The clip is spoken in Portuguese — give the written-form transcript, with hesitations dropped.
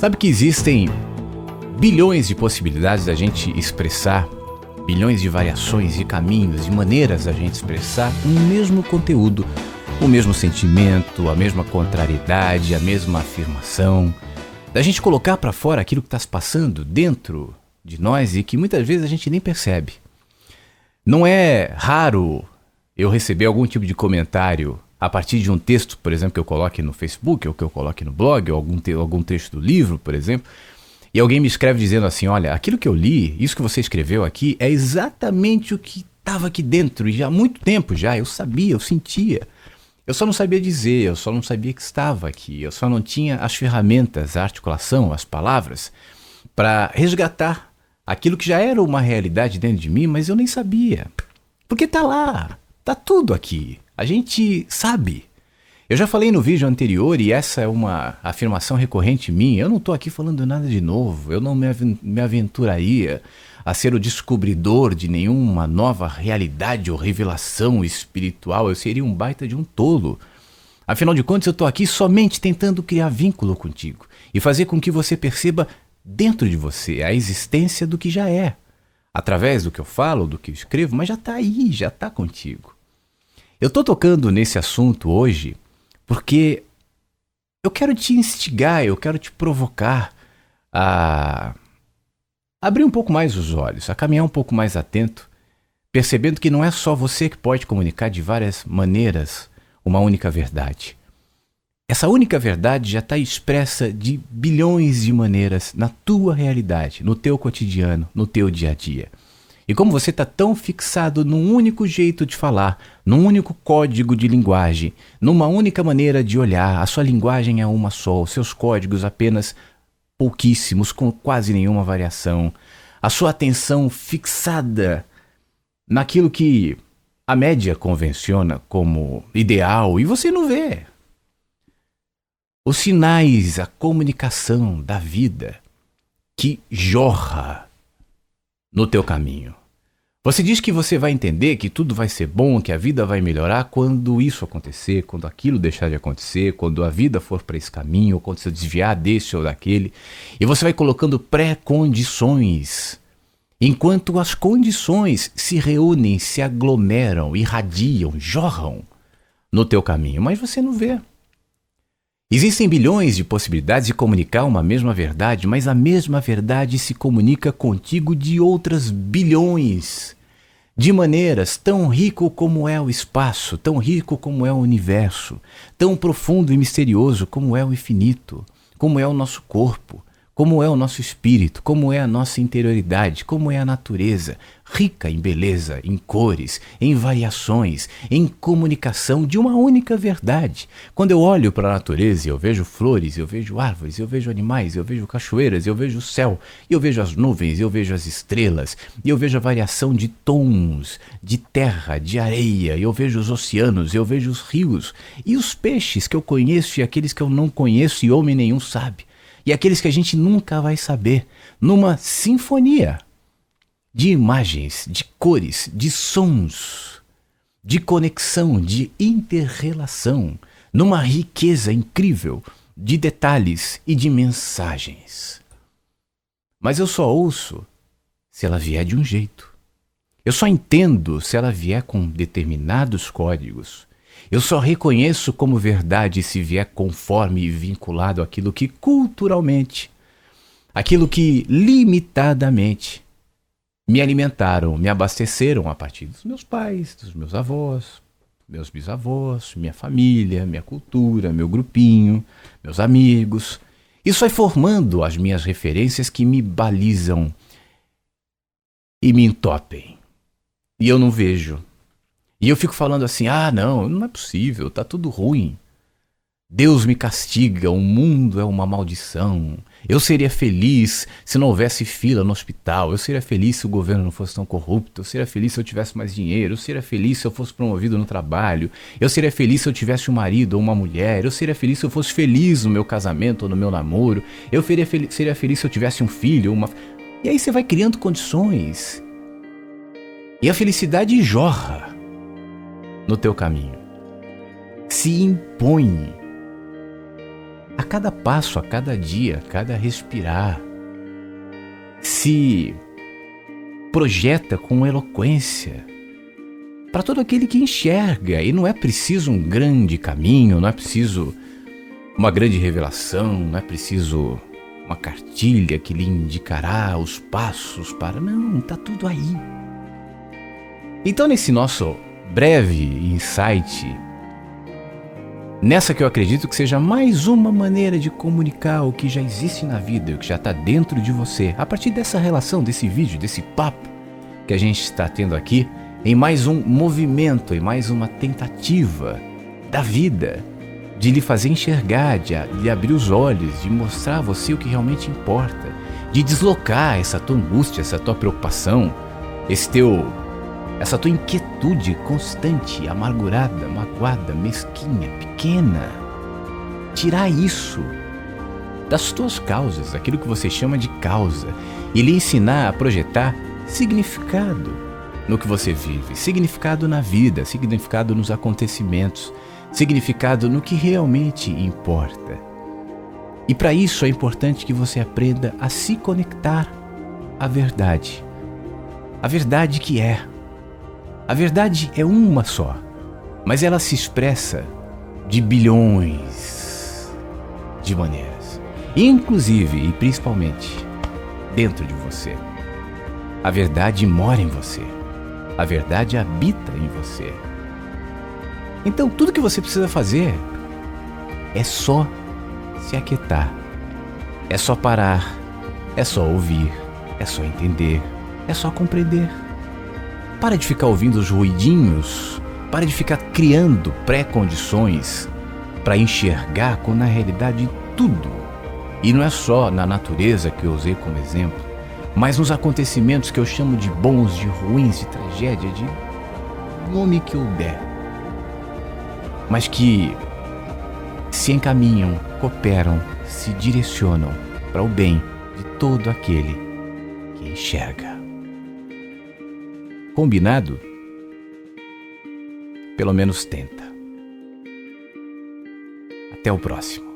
Sabe que existem bilhões de possibilidades da gente expressar, bilhões de variações, de caminhos, de maneiras da gente expressar o mesmo conteúdo, o mesmo sentimento, a mesma contrariedade, a mesma afirmação, da gente colocar para fora aquilo que está se passando dentro de nós e que muitas vezes a gente nem percebe. Não é raro eu receber algum tipo de comentário a partir de um texto, por exemplo, que eu coloque no Facebook, ou que eu coloque no blog, ou algum trecho do livro, por exemplo, e alguém me escreve dizendo assim, olha, aquilo que eu li, isso que você escreveu aqui, é exatamente o que estava aqui dentro, e já há muito tempo já, eu sabia, eu sentia. Eu só não sabia dizer, eu só não sabia que estava aqui, eu só não tinha as ferramentas, a articulação, as palavras, para resgatar aquilo que já era uma realidade dentro de mim, mas eu nem sabia. Porque tá lá, tá tudo aqui. A gente sabe. Eu já falei no vídeo anterior e essa é uma afirmação recorrente minha. Eu não estou aqui falando nada de novo. Eu não me aventuraria a ser o descobridor de nenhuma nova realidade ou revelação espiritual. Eu seria um baita de um tolo. Afinal de contas, eu estou aqui somente tentando criar vínculo contigo e fazer com que você perceba dentro de você a existência do que já é. Através do que eu falo, do que eu escrevo, mas já está aí, já está contigo. Eu estou tocando nesse assunto hoje porque eu quero te instigar, eu quero te provocar a abrir um pouco mais os olhos, a caminhar um pouco mais atento, percebendo que não é só você que pode comunicar de várias maneiras uma única verdade. Essa única verdade já está expressa de bilhões de maneiras na tua realidade, no teu cotidiano, no teu dia a dia. E como você está tão fixado num único jeito de falar, num único código de linguagem, numa única maneira de olhar, a sua linguagem é uma só, os seus códigos apenas pouquíssimos, com quase nenhuma variação, a sua atenção fixada naquilo que a média convenciona como ideal e você não vê. Os sinais, a comunicação da vida que jorra no teu caminho. Você diz que você vai entender que tudo vai ser bom, que a vida vai melhorar quando isso acontecer, quando aquilo deixar de acontecer, quando a vida for para esse caminho, ou quando você desviar desse ou daquele. E você vai colocando pré-condições. Enquanto as condições se reúnem, se aglomeram, irradiam, jorram no teu caminho, mas você não vê. Existem bilhões de possibilidades de comunicar uma mesma verdade, mas a mesma verdade se comunica contigo de outras bilhões, de maneiras tão rico como é o espaço, tão rico como é o universo, tão profundo e misterioso como é o infinito, como é o nosso corpo, como é o nosso espírito, como é a nossa interioridade, como é a natureza, rica em beleza, em cores, em variações, em comunicação de uma única verdade. Quando eu olho para a natureza e eu vejo flores, eu vejo árvores, eu vejo animais, eu vejo cachoeiras, eu vejo o céu, eu vejo as nuvens, eu vejo as estrelas, e eu vejo a variação de tons, de terra, de areia, eu vejo os oceanos, eu vejo os rios, e os peixes que eu conheço e aqueles que eu não conheço e homem nenhum sabe. E aqueles que a gente nunca vai saber, numa sinfonia de imagens, de cores, de sons, de conexão, de inter-relação, numa riqueza incrível de detalhes e de mensagens. Mas eu só ouço se ela vier de um jeito. Eu só entendo se ela vier com determinados códigos. Eu só reconheço como verdade se vier conforme e vinculado àquilo que culturalmente, aquilo que limitadamente me alimentaram, me abasteceram a partir dos meus pais, dos meus avós, meus bisavós, minha família, minha cultura, meu grupinho, meus amigos. Isso vai formando as minhas referências que me balizam e me entopem. E eu não vejo. E eu fico falando assim, não é possível, tá tudo ruim. Deus me castiga, o mundo é uma maldição. Eu seria feliz se não houvesse fila no hospital. Eu seria feliz se o governo não fosse tão corrupto. Eu seria feliz se eu tivesse mais dinheiro. Eu seria feliz se eu fosse promovido no trabalho. Eu seria feliz se eu tivesse um marido ou uma mulher. Eu seria feliz se eu fosse feliz no meu casamento ou no meu namoro. Eu seria feliz se eu tivesse um filho ou uma... E aí você vai criando condições. E a felicidade jorra no teu caminho. Se impõe a cada passo, a cada dia, a cada respirar, se projeta com eloquência para todo aquele que enxerga. E não é preciso um grande caminho, não é preciso uma grande revelação, não é preciso uma cartilha que lhe indicará os passos para... Não, está tudo aí. Então, nesse nosso breve insight, nessa que eu acredito que seja mais uma maneira de comunicar o que já existe na vida, o que já está dentro de você, a partir dessa relação, desse vídeo, desse papo que a gente está tendo aqui, em mais um movimento, em mais uma tentativa da vida, de lhe fazer enxergar, de lhe abrir os olhos, de mostrar a você o que realmente importa, de deslocar essa tua angústia, essa tua preocupação, essa tua inquietude constante, amargurada, magoada, mesquinha, pequena. Tirar isso das tuas causas, aquilo que você chama de causa, e lhe ensinar a projetar significado no que você vive, significado na vida, significado nos acontecimentos, significado no que realmente importa. E para isso é importante que você aprenda a se conectar à verdade. A verdade que é. A verdade é uma só, mas ela se expressa de bilhões de maneiras, inclusive e principalmente dentro de você. A verdade mora em você. A verdade habita em você. Então tudo que você precisa fazer é só se aquietar, é só parar, é só ouvir, é só entender, é só compreender. Para de ficar ouvindo os ruidinhos, para de ficar criando pré-condições para enxergar quando na realidade tudo, e não é só na natureza que eu usei como exemplo, mas nos acontecimentos que eu chamo de bons, de ruins, de tragédia, de nome que eu der, mas que se encaminham, cooperam, se direcionam para o bem de todo aquele que enxerga. Combinado? Pelo menos tenta. Até o próximo.